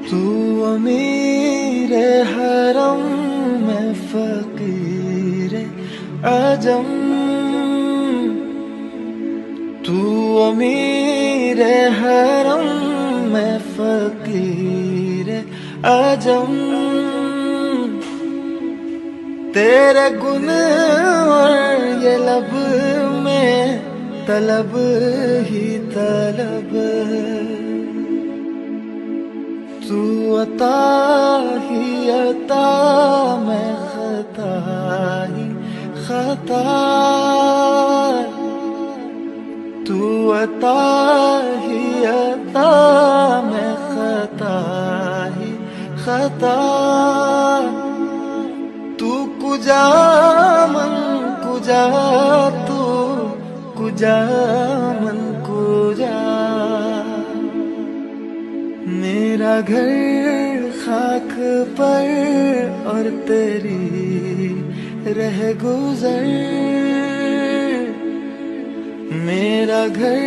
तू अमीर हरम में फकीर आजम। तू अमीर हरम में फकीर आजम। तेरे गुन और ये लब में तलब ही तलब। तू अता ही अता मैं खता ही खता। तू अता ही अता मैं खता ही खता। तू कुजा मन कुजा तू कुजा मन कुजा। मेरा घर खाक पर और तेरी रह गुजर। मेरा घर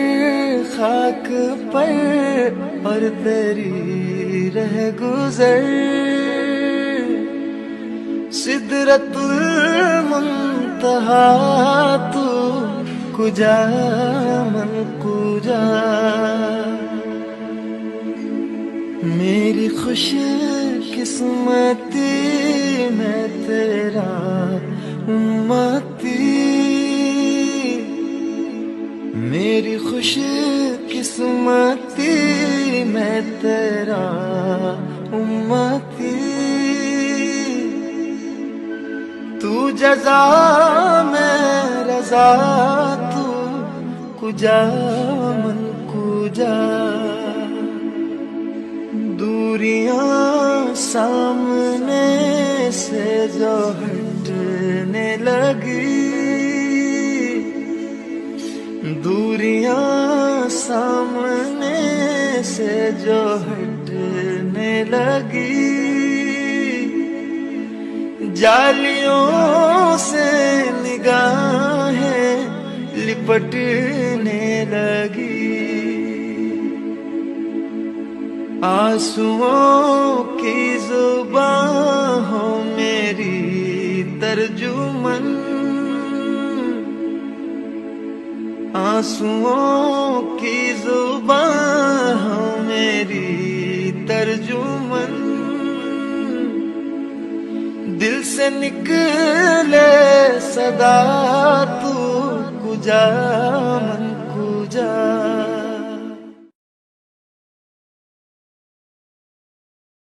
खाक पर और तेरी रह गुजर। सिदरतुल मुंतहा तू कुजा मन कुजा। मेरी खुश किस्मती मैं तेरा उम्मती। मेरी खुश किस्मती मैं तेरा उम्मती। तू जज़ा मैं रज़ा तू कुजा मन कुजा। दूरियां सामने से जो हटने लगी। दूरियां सामने से जो हटने लगी। जालियों से निगाहें लिपटने लगी। आंसुओं की जुबान हो मेरी तर्जुमन। आंसुओं की जुबान हो मेरी तर्जुमन। दिल से निकले सदा तू कुजा मन